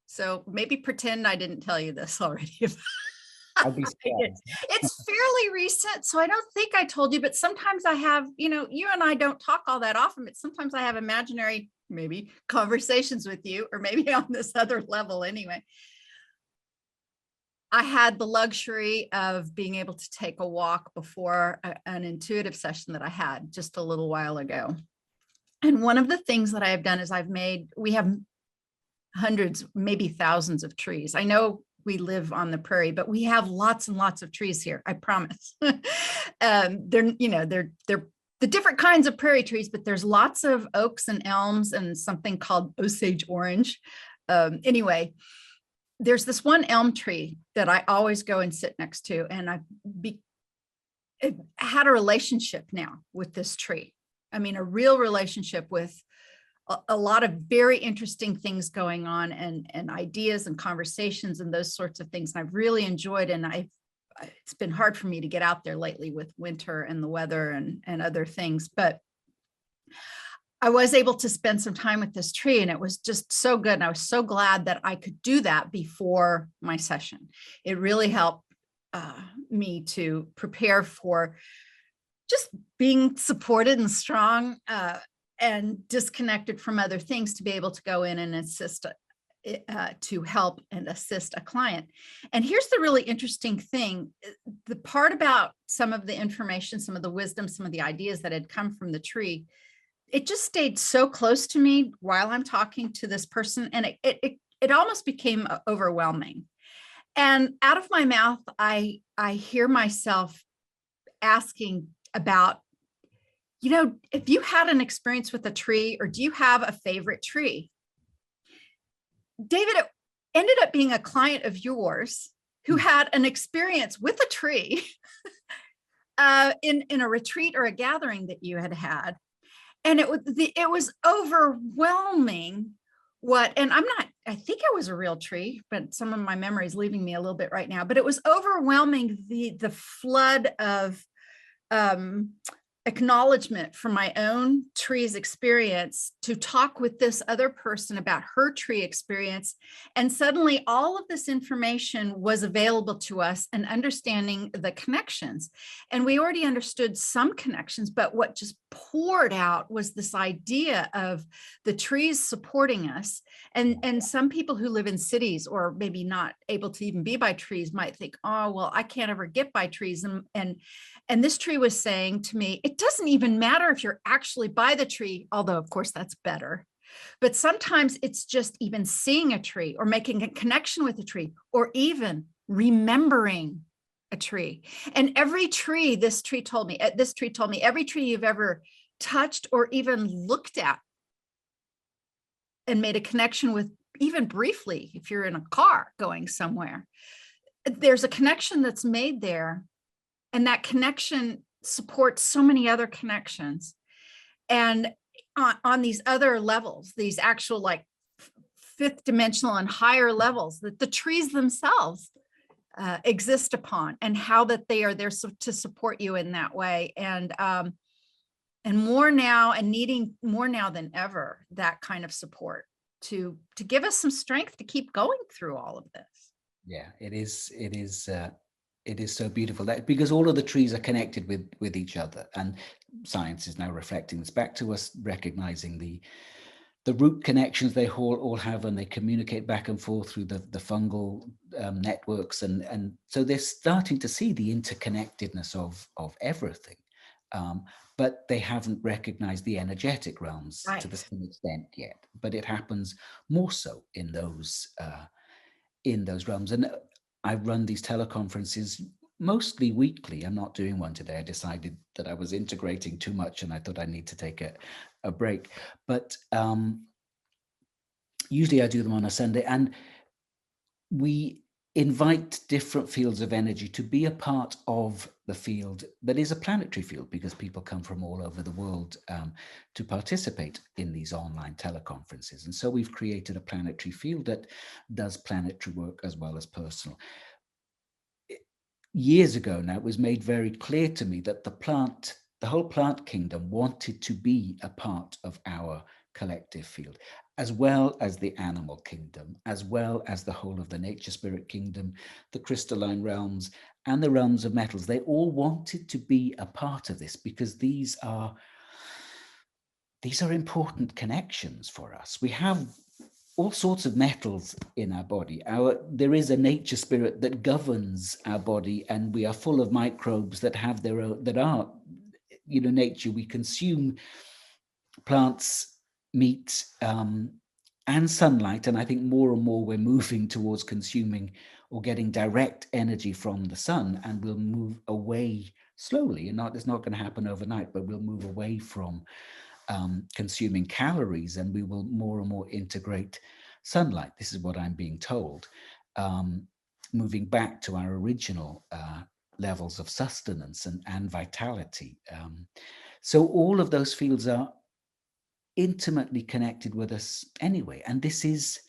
So maybe pretend I didn't tell you this already. I'd be surprised. It's fairly recent, so I don't think I told you, but sometimes I have, you and I don't talk all that often, but sometimes I have imaginary, maybe conversations with you, or maybe on this other level anyway. I had the luxury of being able to take a walk before an intuitive session that I had just a little while ago. And one of the things that I have done is we have hundreds, maybe thousands of trees. I know we live on the prairie, but we have lots and lots of trees here. I promise. They're the different kinds of prairie trees, but there's lots of oaks and elms and something called Osage orange. Anyway, there's this one elm tree that I always go and sit next to, and I've had a relationship now with this tree. I mean, a real relationship with a lot of very interesting things going on, and ideas and conversations and those sorts of things. And I've really enjoyed, and it's been hard for me to get out there lately with winter and the weather and other things, but I was able to spend some time with this tree, and it was just so good. And I was so glad that I could do that before my session. It really helped me to prepare for just being supported and strong, and disconnected from other things, to be able to go in and assist, to help and assist a client. And here's the really interesting thing. The part about some of the information, some of the wisdom, some of the ideas that had come from the tree, it just stayed so close to me while I'm talking to this person. And it almost became overwhelming. And out of my mouth, I hear myself asking about, if you had an experience with a tree, or do you have a favorite tree? David, it ended up being a client of yours who had an experience with a tree in a retreat or a gathering that you had. And it was overwhelming and I think it was a real tree, but some of my memory is leaving me a little bit right now, but it was overwhelming, the flood of acknowledgement from my own tree's experience, to talk with this other person about her tree experience. And suddenly all of this information was available to us, and understanding the connections. And we already understood some connections, but what just poured out was this idea of the trees supporting us. And some people who live in cities, or maybe not able to even be by trees, might think, oh, well, I can't ever get by trees. And this tree was saying to me, it doesn't even matter if you're actually by the tree, although of course that's better. But sometimes it's just even seeing a tree, or making a connection with a tree, or even remembering a tree. And every tree, this tree told me, every tree you've ever touched or even looked at and made a connection with, even briefly, if you're in a car going somewhere, there's a connection that's made there. And that connection supports so many other connections. And on these other levels, these actual like fifth dimensional and higher levels, that the trees themselves exist upon, and how that they are there to support you in that way. And more now, and needing more now than ever, that kind of support to give us some strength to keep going through all of this. Yeah, it is so beautiful, that because all of the trees are connected with each other, and science is now reflecting this back to us, recognizing the root connections they all have, and they communicate back and forth through the fungal networks, and so they're starting to see the interconnectedness of everything, but they haven't recognized the energetic realms to the same extent yet. But it happens more so in those realms. And I run these teleconferences mostly weekly. I'm not doing one today. I decided that I was integrating too much, and I thought I need to take a break. But usually I do them on a Sunday, and we invite different fields of energy to be a part of the field that is a planetary field, because people come from all over the world to participate in these online teleconferences. And so we've created a planetary field that does planetary work as well as personal. Years ago now, it was made very clear to me that the whole plant kingdom wanted to be a part of our collective field, as well as the animal kingdom, as well as the whole of the nature spirit kingdom, the crystalline realms, and the realms of metals. They all wanted to be a part of this, because these are important connections for us. We have all sorts of metals in our body. There is a nature spirit that governs our body, and we are full of microbes that have their own, that are, nature. We consume plants, meat, and sunlight. And I think more and more we're moving towards consuming or getting direct energy from the sun, and we'll move away slowly. And it's not going to happen overnight, but we'll move away from consuming calories, and we will more and more integrate sunlight. This is what I'm being told. Moving back to our original levels of sustenance and vitality. So all of those fields are intimately connected with us anyway. And this is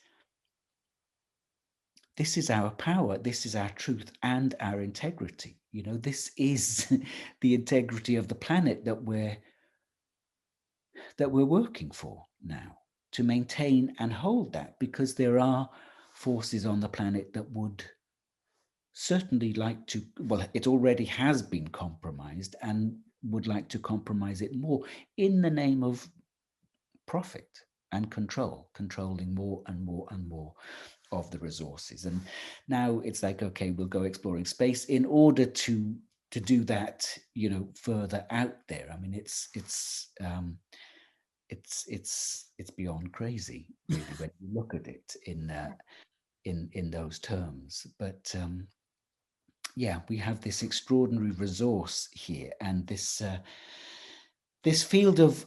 our power, this is our truth and our integrity. This is the integrity of the planet that we're working for now, to maintain and hold that, because there are forces on the planet that would certainly like to, well, it already has been compromised and would like to compromise it more in the name of profit and controlling more and more and more of the resources. And now it's like, okay, we'll go exploring space in order to do that, further out there. I mean, it's beyond crazy, really, when you look at it in those terms. But yeah, we have this extraordinary resource here, and this field of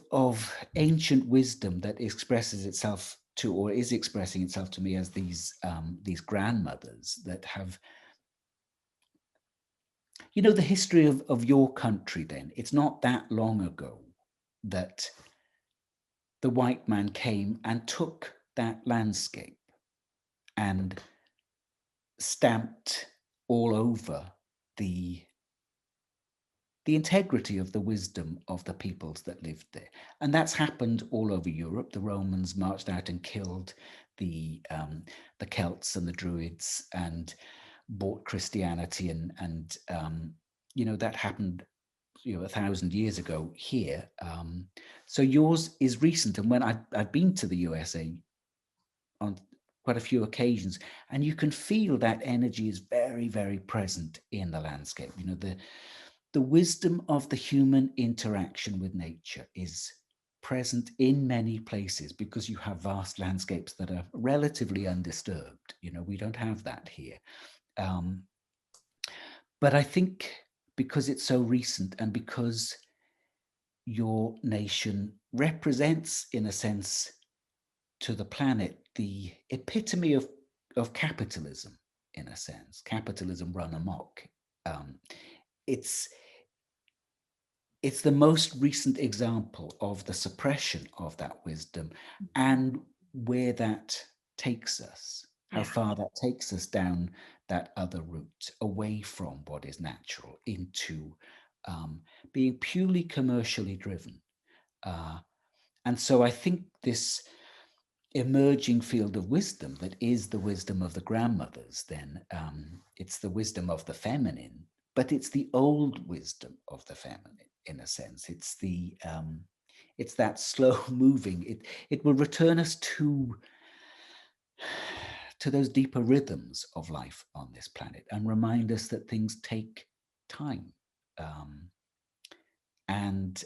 ancient wisdom that expresses itself to, or is expressing itself to me, as these grandmothers that have, the history of your country. Then it's not that long ago that the white man came and took that landscape and stamped all over the integrity of the wisdom of the peoples that lived there. And that's happened all over Europe. The Romans marched out and killed the Celts and the Druids and brought Christianity, and that happened 1,000 years ago here. So yours is recent. And when I've been to the USA on quite a few occasions, and you can feel that energy is very, very present in the landscape. The wisdom of the human interaction with nature is present in many places, because you have vast landscapes that are relatively undisturbed. We don't have that here. But I think because it's so recent, and because your nation represents, in a sense, to the planet, the epitome of capitalism, in a sense, capitalism run amok. It's the most recent example of the suppression of that wisdom, and where that takes us, how far that takes us down that other route, away from what is natural, into being purely commercially driven. And so I think this emerging field of wisdom that is the wisdom of the grandmothers, then it's the wisdom of the feminine, but it's the old wisdom of the feminine, in a sense. It's it's that slow moving. It will return us to those deeper rhythms of life on this planet, and remind us that things take time, and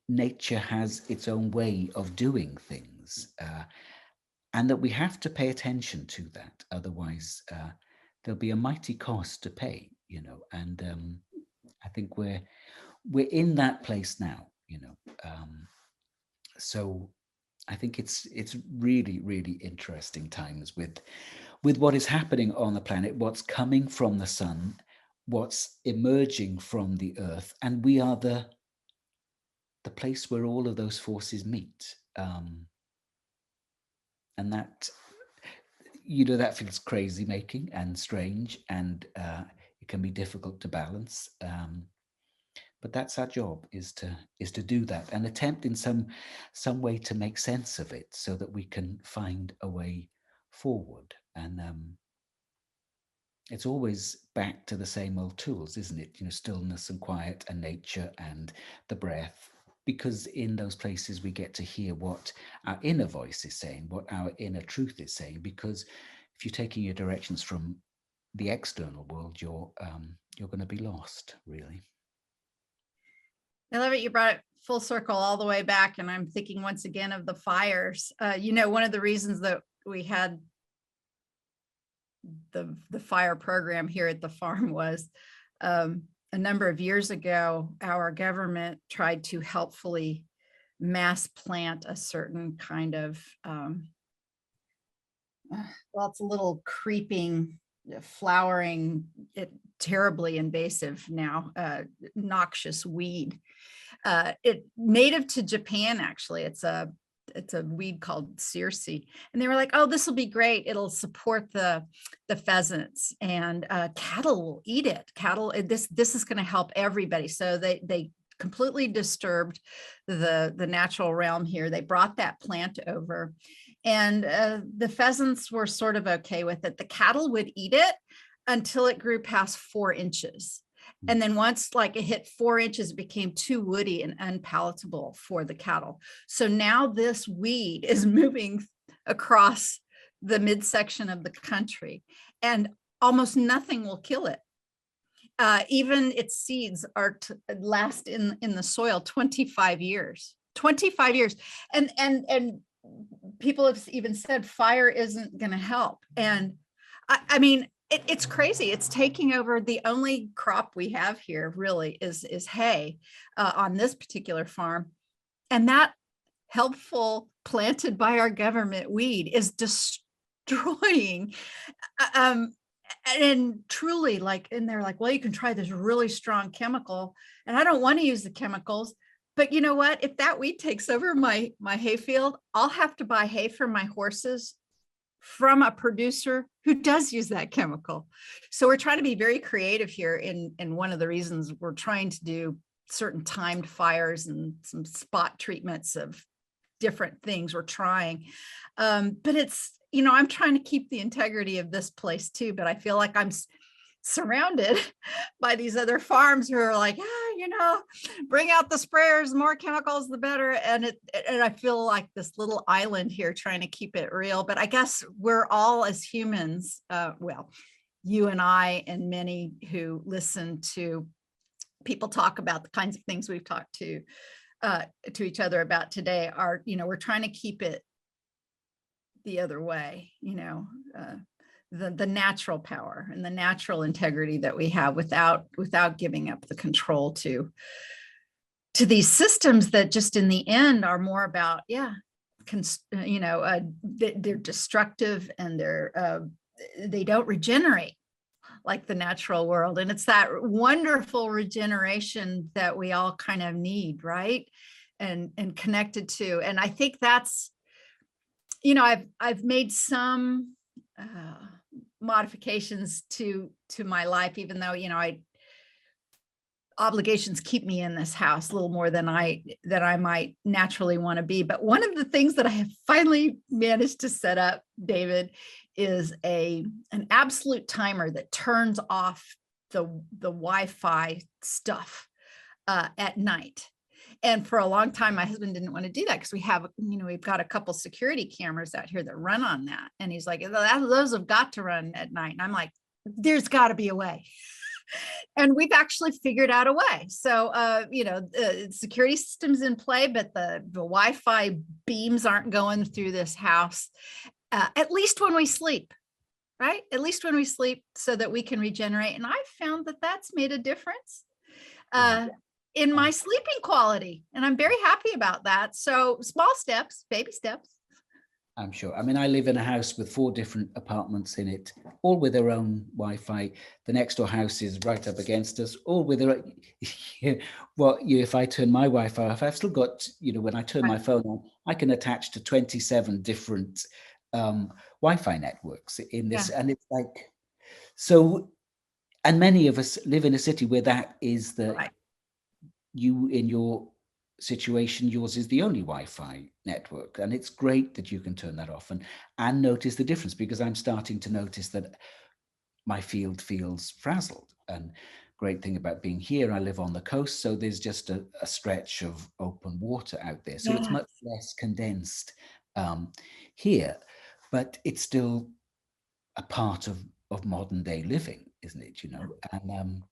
nature has its own way of doing things, and that we have to pay attention to that. Otherwise, there'll be a mighty cost to pay, and I think we're in that place now, so I think it's really, really interesting times with what is happening on the planet, what's coming from the sun, what's emerging from the earth, and we are the place where all of those forces meet. And that, that feels crazy making and strange, and it can be difficult to balance. But that's our job, is to do that and attempt in some way to make sense of it, so that we can find a way forward. And it's always back to the same old tools, isn't it? Stillness and quiet and nature and the breath, because in those places we get to hear what our inner voice is saying, what our inner truth is saying. Because if you're taking your directions from the external world, you're going to be lost, really. I love it. You brought it full circle all the way back. And I'm thinking once again of the fires. One of the reasons that we had the fire program here at the farm was a number of years ago, our government tried to helpfully mass plant a certain kind of, it's a little creeping, flowering, terribly invasive now, noxious weed. It native to Japan, actually. It's a weed called circe, and they were like, "Oh, this will be great. It'll support the pheasants, and cattle will eat it. Cattle. This is going to help everybody." So they completely disturbed the natural realm here. They brought that plant over, and the pheasants were sort of okay with it. The cattle would eat it until it grew past 4 inches. And then once it hit 4 inches, it became too woody and unpalatable for the cattle. So now this weed is moving across the midsection of the country, and almost nothing will kill it. Even its seeds are last in the soil 25 years. 25 years. And people have even said fire isn't going to help. And I mean, it's crazy. It's taking over. The only crop we have here really is hay on this particular farm. And that helpful planted by our government weed is destroying. And truly, and they're like, well, you can try this really strong chemical. And I don't want to use the chemicals. But you know what? If that weed takes over my hay field, I'll have to buy hay for my horses from a producer who does use that chemical. So we're trying to be very creative here. And one of the reasons we're trying to do certain timed fires and some spot treatments of different things we're trying. But it's, I'm trying to keep the integrity of this place too, but I feel like I'm surrounded by these other farms who are like, bring out the sprayers, more chemicals, the better. And I feel like this little island here trying to keep it real. But I guess we're all, as humans, you and I and many who listen to people talk about the kinds of things we've talked to each other about today, are, we're trying to keep it the other way, the natural power and the natural integrity that we have without giving up the control to these systems that just in the end are more about, they're destructive, and they don't regenerate like the natural world. And it's that wonderful regeneration that we all kind of need, right? And connected to. And I think that's, I've made some modifications to my life, even though, obligations keep me in this house a little more than I might naturally want to be. But one of the things that I have finally managed to set up, David, is an absolute timer that turns off the Wi-Fi stuff at night. And for a long time, my husband didn't want to do that because we've got a couple security cameras out here that run on that. And he's like, those have got to run at night. And I'm like, there's got to be a way. And we've actually figured out a way. So, security systems in play, but the Wi-Fi beams aren't going through this house, at least when we sleep, right? At least when we sleep, so that we can regenerate. And I found that that's made a difference. in my sleeping quality. And I'm very happy about that. So small steps, baby steps. I'm sure. I mean, I live in a house with 4 different apartments in it, all with their own Wi-Fi. The next door house is right up against us, all with their own. If I turn my Wi-Fi off, I've still got, when I turn my phone on, I can attach to 27 different Wi-Fi networks in this. Yeah. And it's like, so, and many of us live in a city where that is Right. you in your situation, yours is the only Wi-Fi network, and it's great that you can turn that off and notice the difference, because I'm starting to notice that my field feels frazzled. And great thing about being here, I live on the coast, so there's just a stretch of open water out there, so it's Yeah. much less condensed here, but it's still a part of modern day living, isn't it? And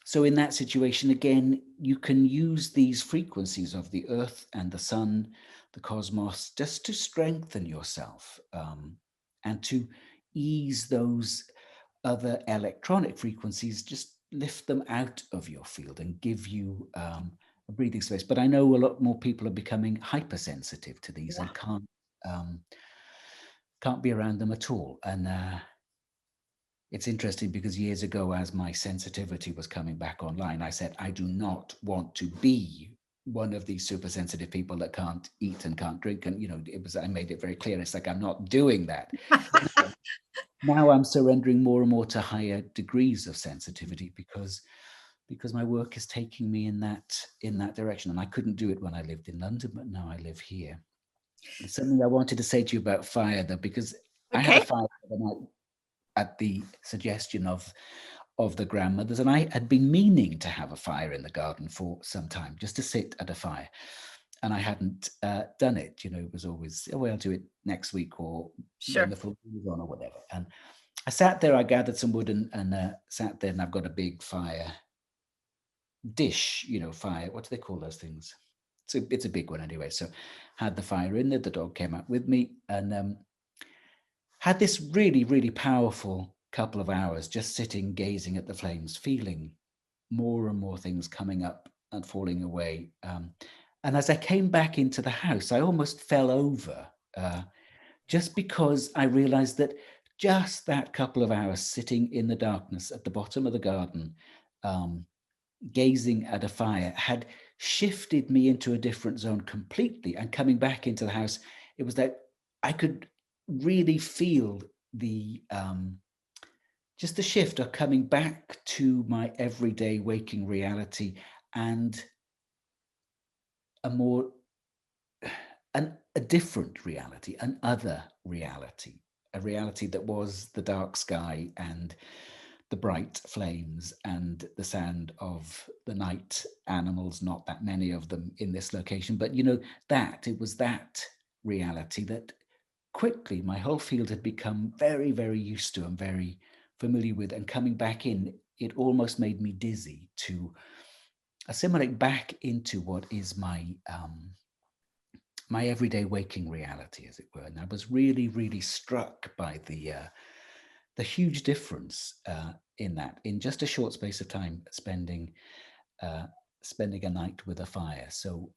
so in that situation, again, you can use these frequencies of the earth and the sun, the cosmos, just to strengthen yourself and to ease those other electronic frequencies, just lift them out of your field and give you a breathing space. But I know a lot more people are becoming hypersensitive to these and can't be around them at all. And it's interesting because years ago, as my sensitivity was coming back online, I said, I do not want to be one of these super sensitive people that can't eat and can't drink. And, I made it very clear. It's like, I'm not doing that. Now I'm surrendering more and more to higher degrees of sensitivity because my work is taking me in that direction. And I couldn't do it when I lived in London, but now I live here. It's something I wanted to say to you about fire, though, because I had a fire the night at the suggestion of the grandmothers, and I had been meaning to have a fire in the garden for some time, just to sit at a fire, and I hadn't done it. It was always, I'll do it next week or when the full moon is on or whatever. And I sat there, I gathered some wood and sat there, and I've got a big fire dish, fire, what do they call those things? It's a big one anyway. So had the fire in there, the dog came out with me, and had this really, really powerful couple of hours just sitting, gazing at the flames, feeling more and more things coming up and falling away. And as I came back into the house, I almost fell over just because I realized that just that couple of hours sitting in the darkness at the bottom of the garden, gazing at a fire, had shifted me into a different zone completely. And coming back into the house, it was that I could really feel the just the shift of coming back to my everyday waking reality, and a different reality, an other reality, a reality that was the dark sky and the bright flames and the sound of the night animals, not that many of them in this location, but it was that reality that quickly my whole field had become very, very used to and very familiar with. And coming back in, it almost made me dizzy to assimilate back into what is my my everyday waking reality, as it were. And I was really, really struck by the huge difference in that, in just a short space of time, spending a night with a fire. So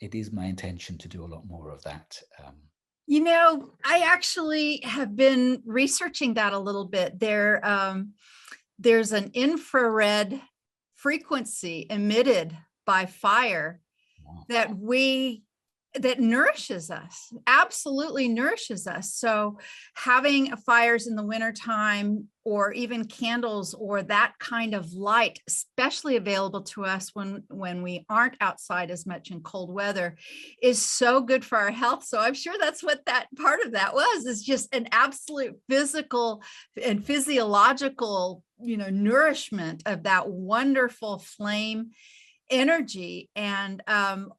it is my intention to do a lot more of that. I actually have been researching that a little bit. There's an infrared frequency emitted by fire that nourishes us, absolutely nourishes us. So having fires in the wintertime, or even candles, or that kind of light, especially available to us when we aren't outside as much in cold weather, is so good for our health. So I'm sure that's what that part of that was, is just an absolute physical and physiological, nourishment of that wonderful flame energy. And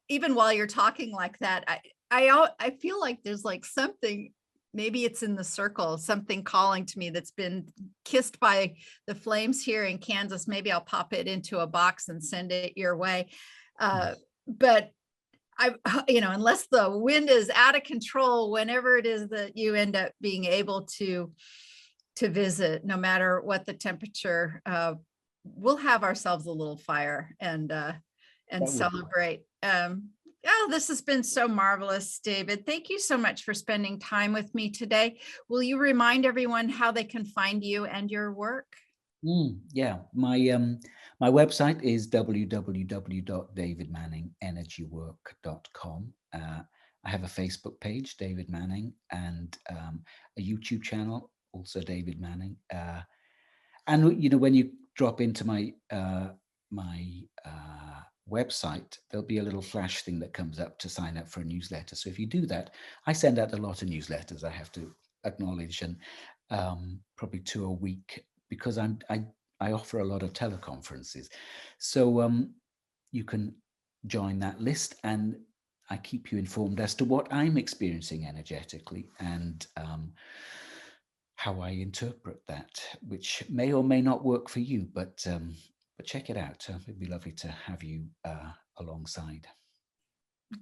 even while you're talking like that, I feel like there's like something, maybe it's in the circle, something calling to me that's been kissed by the flames here in Kansas. Maybe I'll pop it into a box and send it your way. But unless the wind is out of control, whenever it is that you end up being able to visit, no matter what the temperature we'll have ourselves a little fire and That would be celebrate. Oh, this has been so marvelous, David. Thank you so much for spending time with me today. Will you remind everyone how they can find you and your work? Yeah, my website is www.davidmanningenergywork.com. I have a Facebook page, David Manning, and a YouTube channel, also David Manning. And you know, when you drop into my website, there'll be a little flash thing that comes up to sign up for a newsletter. So if you do that, I send out a lot of newsletters, I have to acknowledge, and probably 2 a week, because I offer a lot of teleconferences. So you can join that list, and I keep you informed as to what I'm experiencing energetically, and how I interpret that, which may or may not work for you, but check it out. It'd be lovely to have you alongside.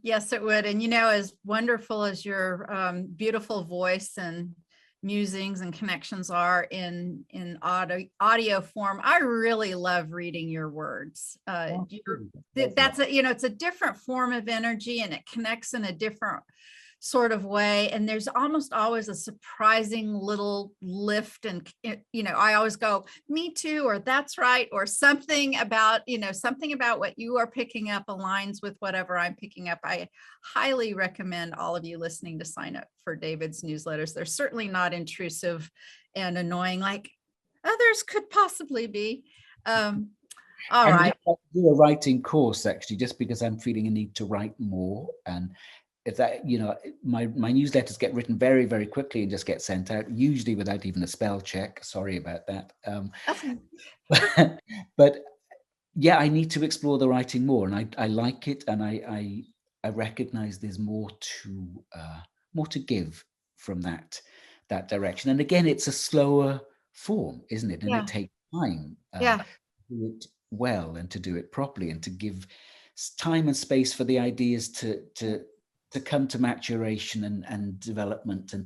Yes, it would. And, you know, as wonderful as your beautiful voice and musings and connections are in audio form, I really love reading your words. That's a, you know, it's a different form of energy, and it connects in a different sort of way. And there's almost always a surprising little lift. And, you know, I always go, me too, or that's right, or something about, you know, something about what you are picking up aligns with whatever I'm picking up. I highly recommend all of you listening to sign up for David's newsletters. They're certainly not intrusive and annoying like others could possibly be. All right. I do a writing course, actually, just because I'm feeling a need to write more. And if that, you know, my newsletters get written very, very quickly and just get sent out, usually without even a spell check. Sorry about that. But yeah, I need to explore the writing more, and I like it, and I recognize there's more to give from that direction. And again, it's a slower form, isn't it? And Yeah. it takes time Yeah. to do it well and to do it properly, and to give time and space for the ideas to come to maturation and development. And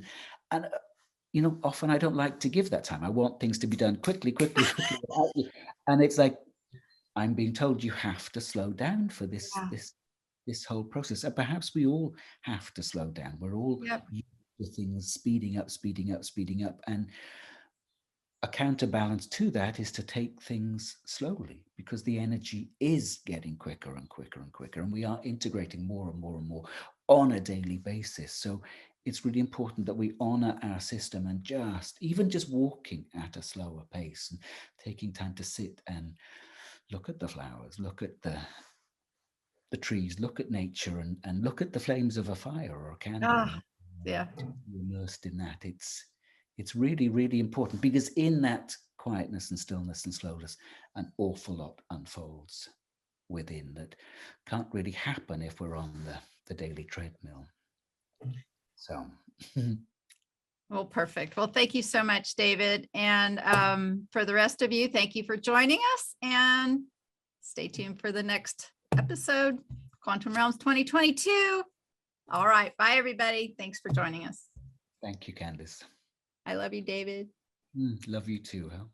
you know, often I don't like to give that time. I want things to be done quickly. And it's like, I'm being told you have to slow down for this whole process. And perhaps we all have to slow down. We're all used to things speeding up. And a counterbalance to that is to take things slowly, because the energy is getting quicker and quicker and quicker. And we are integrating more and more and more on a daily basis. So it's really important that we honor our system, and even just walking at a slower pace and taking time to sit and look at the flowers, look at the trees, look at nature, and look at the flames of a fire or a candle. Yeah. Immersed in that. It's really, really important, because in that quietness and stillness and slowness, an awful lot unfolds within that can't really happen if we're on the daily treadmill. So Well, perfect. Well, thank you so much, David. And for the rest of you, thank you for joining us, and stay tuned for the next episode, Quantum Realms 2022. All right. Bye, everybody. Thanks for joining us. thank you, Candice. I love you, David. Love you too, huh?